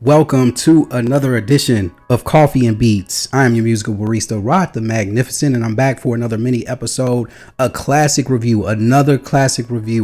Welcome to another edition of Coffee and Beats. I am your musical barista, Rod the Magnificent, and I'm back for another mini episode, another classic review.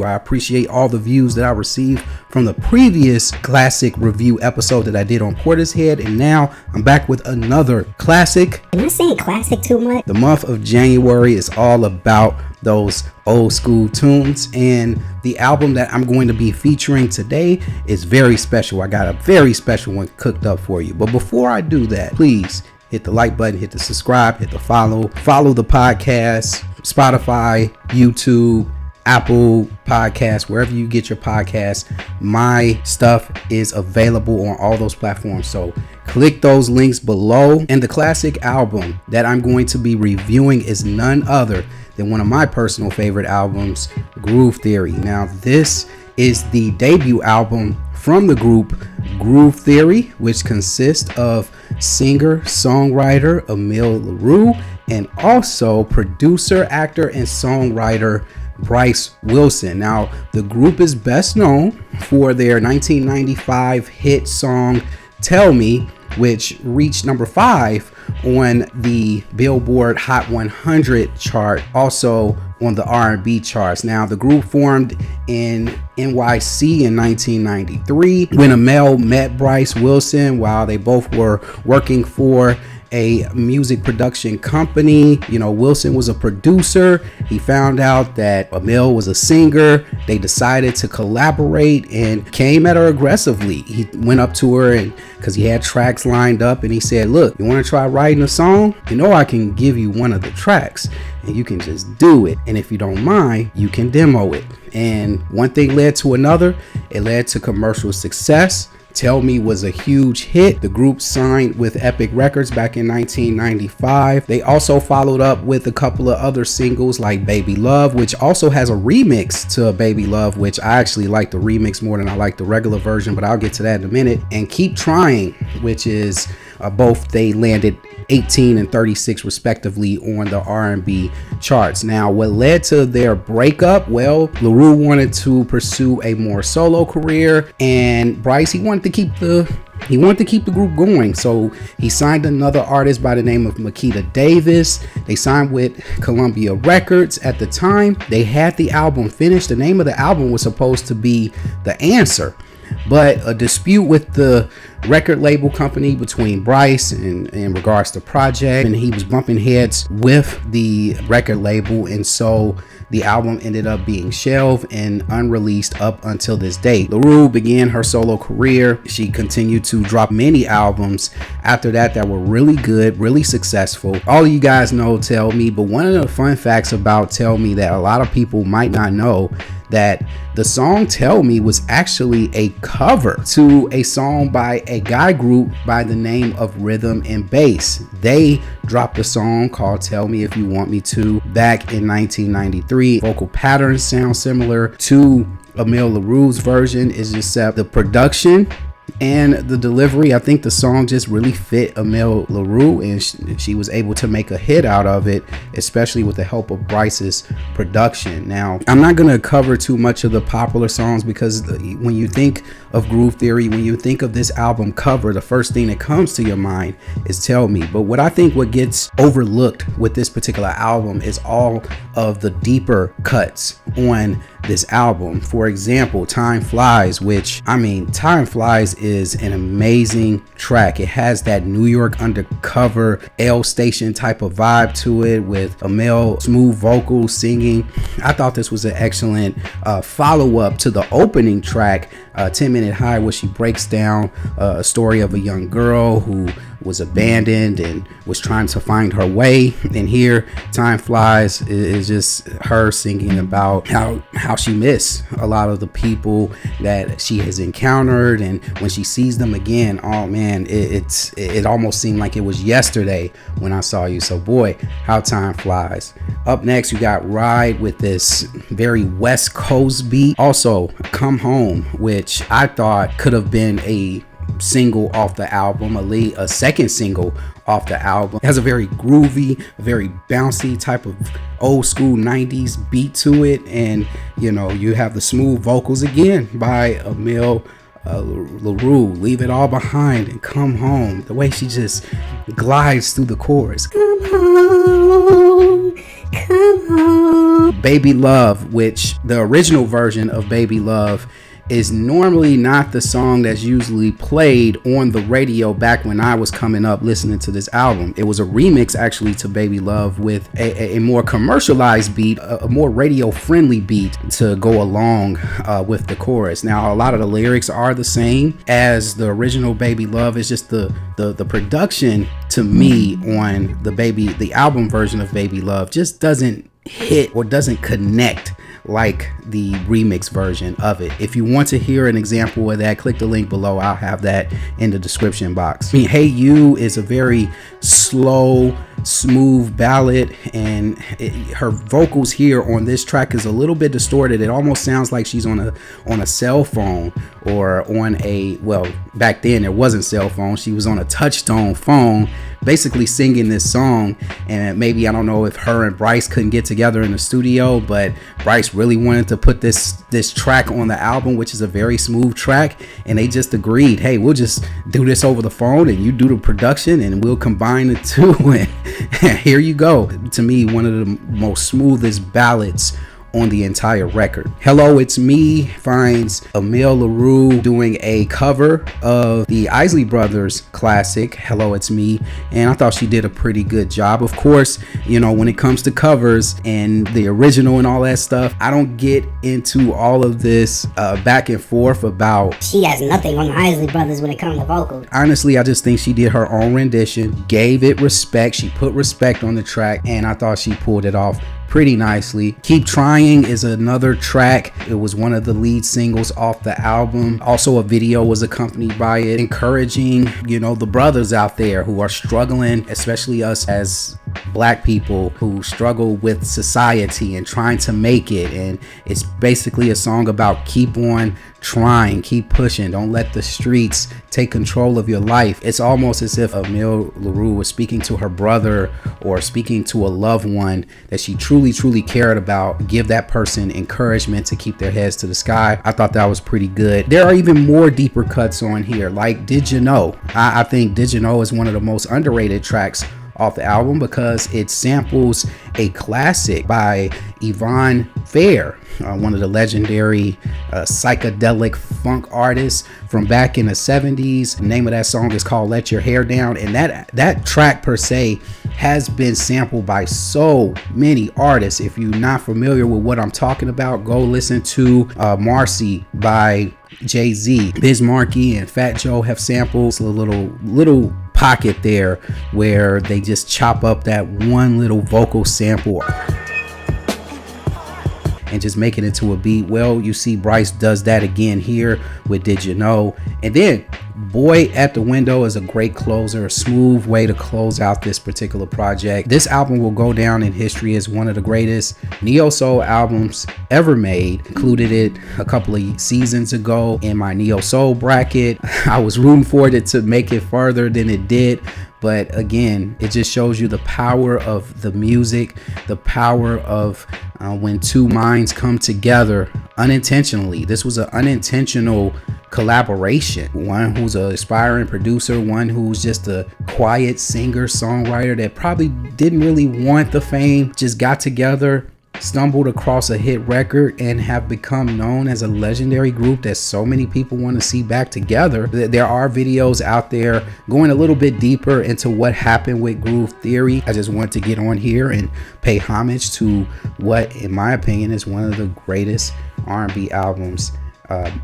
I appreciate all the views that I received from the previous classic review episode that I did on Portishead, and now I'm back with another classic. Am I saying classic too much? The month of January is all about those old school tunes, and the album that I'm going to be featuring today is very special. I got a very special one cooked up for you. But before I do that, please hit the like button, hit the subscribe, hit the follow the podcast, Spotify, YouTube, Apple Podcasts, wherever you get your podcasts. My stuff is available on all those platforms, so click those links below. And the classic album that I'm going to be reviewing is none other than one of my personal favorite albums, Groove Theory. Now, this is the debut album from the group Groove Theory, which consists of singer-songwriter Emile LaRue and also producer, actor, and songwriter Bryce Wilson. Now, the group is best known for their 1995 hit song Tell Me, which reached number 5 on the Billboard Hot 100 chart, also on the R&B charts. Now, the group formed in NYC in 1993 when Emile met Bryce Wilson while they both were working for a music production company. You know, Wilson was a producer. He found out that Emile was a singer. They decided to collaborate and came at her aggressively. He went up to her and because he had tracks lined up, and he said, "Look, you want to try writing a song? You know, I can give you one of the tracks and you can just do it. And if you don't mind, you can demo it." And one thing led to another. It led to commercial success. Tell Me was a huge hit. The group signed with Epic Records back in 1995. They also followed up with a couple of other singles like Baby Love, which also has a remix to Baby Love, which I actually like the remix more than I like the regular version, but I'll get to that in a minute. And Keep Trying, which is both they landed 18 and 36 respectively on the R&B charts. Now, what led to their breakup? Well, LaRue wanted to pursue a more solo career, and Bryce, he wanted to keep the group going, so he signed another artist by the name of Makita Davis. They signed with Columbia Records. At the time, they had the album finished. The name of the album was supposed to be The Answer, but a dispute with the record label company between Bryce in regards to project, and he was bumping heads with the record label, and so the album ended up being shelved and unreleased up until this date. LaRue began her solo career. She continued to drop many albums after that were really good, really successful. All of you guys know Tell Me, but one of the fun facts about Tell Me that a lot of people might not know, that the song Tell Me was actually a cover to a song by a guy group by the name of Rhythm and Bass. They dropped a song called Tell Me If You Want Me To back in 1993. Vocal patterns sound similar to Emile LaRue's version, is just the production and the delivery. I think the song just really fit Emile LaRue, and she was able to make a hit out of it, especially with the help of Bryce's production. Now, I'm not going to cover too much of the popular songs because when you think of Groove Theory, when you think of this album cover, the first thing that comes to your mind is Tell Me. But what gets overlooked with this particular album is all of the deeper cuts on this album. For example, Time Flies, Time Flies is an amazing track. It has that New York undercover L Station type of vibe to it, with Emile smooth vocals singing. I thought this was an excellent follow-up to the opening track, 10 Minute High, where she breaks down a story of a young girl who was abandoned and was trying to find her way. And here, Time Flies is just her singing about how she missed a lot of the people that she has encountered, and when she sees them again, oh man, it almost seemed like it was yesterday when I saw you. So boy, how time flies. Up next, you got Ride with this very West Coast beat. Also, Come Home, which I thought could have been a single off the album, a second single off the album. It has a very groovy, very bouncy type of old school 90s beat to it, and you know, you have the smooth vocals again by Emile LaRue, Leave It All Behind and Come Home. The way she just glides through the chorus. Come home, come home. Baby Love, which the original version of Baby Love is normally not the song that's usually played on the radio back when I was coming up listening to this album. It was a remix actually to Baby Love with a more commercialized beat, a more radio friendly beat to go along with the chorus. Now, a lot of the lyrics are the same as the original Baby Love. It's just the production to me on the album version of Baby Love just doesn't hit or doesn't connect like the remix version of it. If you want to hear an example of that, click the link below. I'll have that in the description box. Hey You is a very slow, smooth ballad, and her vocals here on this track is a little bit distorted. It almost sounds like she's on a cell phone, or on back then there wasn't cell phone. She was on a touch-tone phone basically singing this song. And maybe, I don't know if her and Bryce couldn't get together in the studio, but Bryce really wanted to put this track on the album, which is a very smooth track, and they just agreed, hey, we'll just do this over the phone and you do the production and we'll combine the two, and here you go. To me, one of the most smoothest ballads on the entire record. Hello, It's Me finds Emile LaRue doing a cover of the Isley Brothers classic Hello, It's Me, and I thought she did a pretty good job. Of course, when it comes to covers and the original and all that stuff, I don't get into all of this back and forth about she has nothing on the Isley Brothers when it comes to vocals. Honestly, I just think she did her own rendition, gave it respect. She put respect on the track, and I thought she pulled it off pretty nicely. Keep Trying is another track. It was one of the lead singles off the album. Also, a video was accompanied by it, encouraging, the brothers out there who are struggling, especially us as Black people who struggle with society and trying to make it. And it's basically a song about keep on trying, keep pushing, don't let the streets take control of your life. It's almost as if Emile LaRue was speaking to her brother or speaking to a loved one that she truly cared about. Give that person encouragement to keep their heads to the sky. I thought that was pretty good. There are even more deeper cuts on here, like Did You Know? I think Did You Know is one of the most underrated tracks off the album because it samples a classic by Yvonne Fair, one of the legendary psychedelic funk artists from back in the 70s. The name of that song is called Let Your Hair Down, and that track per se has been sampled by so many artists. If you're not familiar with what I'm talking about, go listen to Marcy by Jay-Z. Biz Markie and Fat Joe have sampled a little pocket there where they just chop up that one little vocal sample and just make it into a beat. Well, you see Bryce does that again here with Did You Know? And then Boy at the Window is a great closer, a smooth way to close out this particular project. This album will go down in history as one of the greatest neo-soul albums ever made. Included it a couple of seasons ago in my neo-soul bracket. I was rooting for it to make it farther than it did. But again, it just shows you the power of the music, the power of when two minds come together unintentionally. This was an unintentional collaboration. One who's an aspiring producer, one who's just a quiet singer, songwriter that probably didn't really want the fame, just got together, stumbled across a hit record, and have become known as a legendary group that so many people want to see back together. There are videos out there going a little bit deeper into what happened with Groove Theory. I just want to get on here and pay homage to what, in my opinion, is one of the greatest R&B albums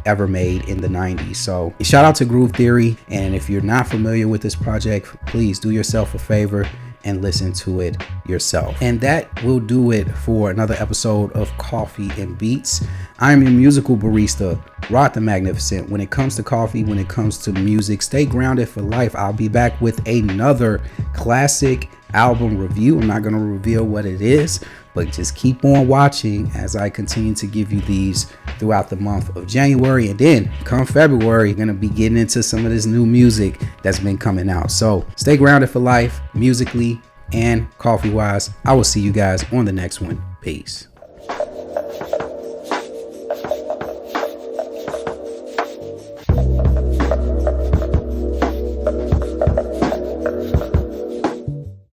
ever made in the 90s. So shout out to Groove Theory, and if you're not familiar with this project, please do yourself a favor and listen to it yourself. And that will do it for another episode of Coffee and Beats. I am your musical barista, Rod the Magnificent. When it comes to coffee, when it comes to music, stay grounded for life. I'll be back with another classic album review. I'm not going to reveal what it is, but just keep on watching as I continue to give you these throughout the month of January. And then come February, going to be getting into some of this new music that's been coming out. So stay grounded for life, musically and coffee wise. I will see you guys on the next one. Peace.